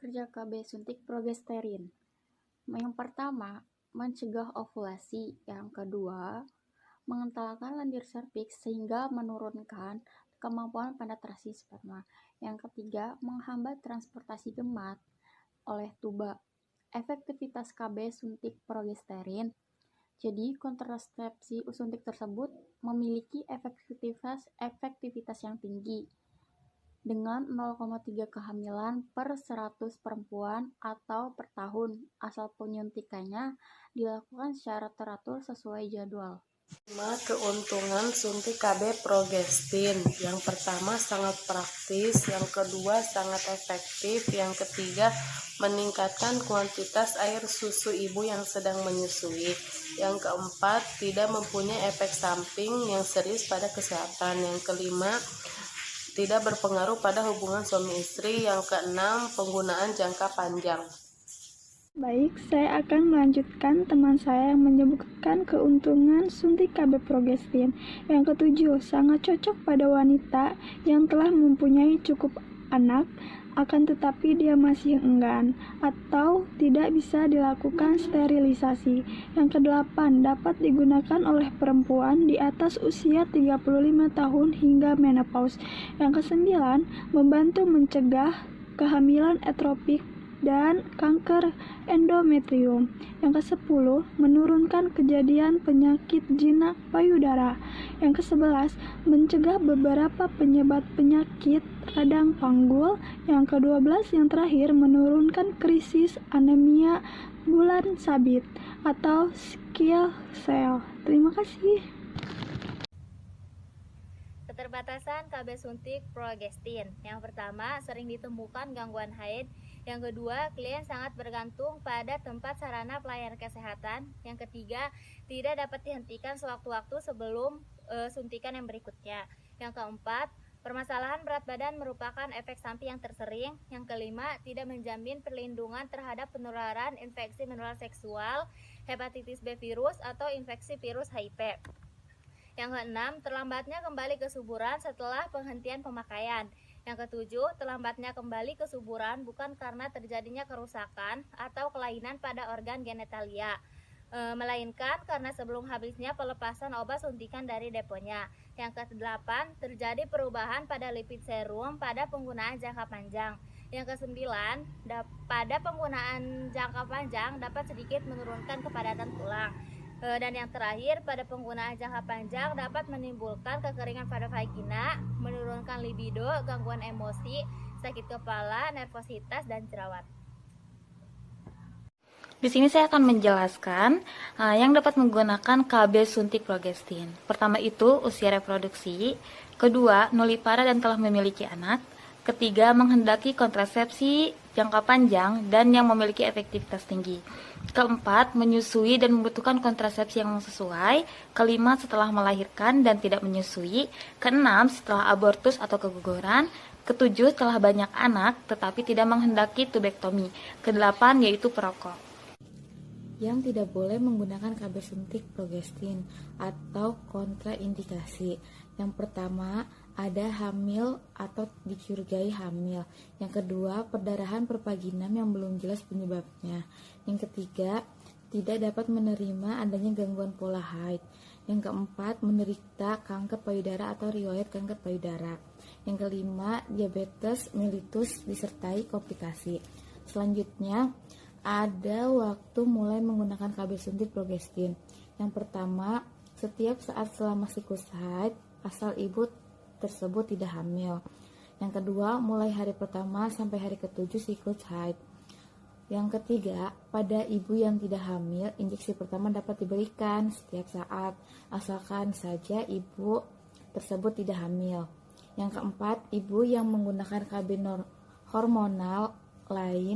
kerja KB suntik progesterin? Yang pertama, mencegah ovulasi. Yang kedua, mengentalkan lendir serviks sehingga menurunkan kemampuan penetrasi sperma. Yang ketiga, menghambat transportasi gemat oleh tuba. Efektivitas KB suntik progesterin. Jadi, kontrasepsi suntik tersebut memiliki efektivitas yang tinggi dengan 0,3 kehamilan per 100 perempuan atau per tahun, asal penyuntikannya dilakukan secara teratur sesuai jadwal. 5 keuntungan suntik KB progestin. Yang pertama sangat praktis, yang kedua sangat efektif, yang ketiga meningkatkan kuantitas air susu ibu yang sedang menyusui, yang keempat tidak mempunyai efek samping yang serius pada kesehatan, yang kelima tidak berpengaruh pada hubungan suami istri, yang keenam penggunaan jangka panjang. Baik, saya akan melanjutkan teman saya yang menyebutkan keuntungan suntik KB progestin. Yang ketujuh, sangat cocok pada wanita yang telah mempunyai cukup anak, akan tetapi dia masih enggan atau tidak bisa dilakukan sterilisasi. Yang kedelapan, dapat digunakan oleh perempuan di atas usia 35 tahun hingga menopause. Yang kesembilan, membantu mencegah kehamilan etropik dan kanker endometrium. Yang ke-10, menurunkan kejadian penyakit jinak payudara. Yang ke-11, mencegah beberapa penyebab penyakit radang panggul. Yang ke-12, yang terakhir, menurunkan krisis anemia bulan sabit atau sickle cell. Terima kasih. Keterbatasan KB suntik progestin. Yang pertama, sering ditemukan gangguan haid. Yang kedua, klien sangat bergantung pada tempat sarana pelayanan kesehatan. Yang ketiga, tidak dapat dihentikan sewaktu-waktu sebelum suntikan yang berikutnya. Yang keempat, permasalahan berat badan merupakan efek samping yang tersering. Yang kelima, tidak menjamin perlindungan terhadap penularan infeksi menular seksual, hepatitis B virus, atau infeksi virus HIV. Yang keenam, terlambatnya kembali kesuburan setelah penghentian pemakaian. Yang ketujuh, terlambatnya kembali kesuburan bukan karena terjadinya kerusakan atau kelainan pada organ genitalia, melainkan karena sebelum habisnya pelepasan obat suntikan dari deponya. Yang kedelapan, terjadi perubahan pada lipid serum pada penggunaan jangka panjang. Yang kesembilan, pada penggunaan jangka panjang dapat sedikit menurunkan kepadatan tulang. Dan yang terakhir, pada penggunaan jangka panjang dapat menimbulkan kekeringan pada vagina, menurunkan libido, gangguan emosi, sakit kepala, nervositas, dan jerawat. Di sini saya akan menjelaskan yang dapat menggunakan KB suntik progestin. Pertama itu usia reproduksi, kedua nulipara dan telah memiliki anak, ketiga menghendaki kontrasepsi jangka panjang dan yang memiliki efektivitas tinggi, keempat menyusui dan membutuhkan kontrasepsi yang sesuai, kelima setelah melahirkan dan tidak menyusui, keenam setelah abortus atau keguguran, ketujuh setelah banyak anak tetapi tidak menghendaki tubektomi, kedelapan yaitu perokok. Yang tidak boleh menggunakan KB suntik progestin atau kontraindikasi. Yang pertama, ada hamil atau dicurigai hamil. Yang kedua, perdarahan perpaginam yang belum jelas penyebabnya. Yang ketiga, tidak dapat menerima adanya gangguan pola haid. Yang keempat, menderita kanker payudara atau riwayat kanker payudara. Yang kelima, diabetes mellitus disertai komplikasi. Selanjutnya, ada waktu mulai menggunakan KB suntik progestin. Yang pertama, setiap saat selama siklus haid asal ibu tersebut tidak hamil. Yang kedua, mulai hari pertama sampai hari ke-7 siklus haid. Yang ketiga, pada ibu yang tidak hamil, injeksi pertama dapat diberikan setiap saat, asalkan saja ibu tersebut tidak hamil. Yang keempat, ibu yang menggunakan KB hormonal lain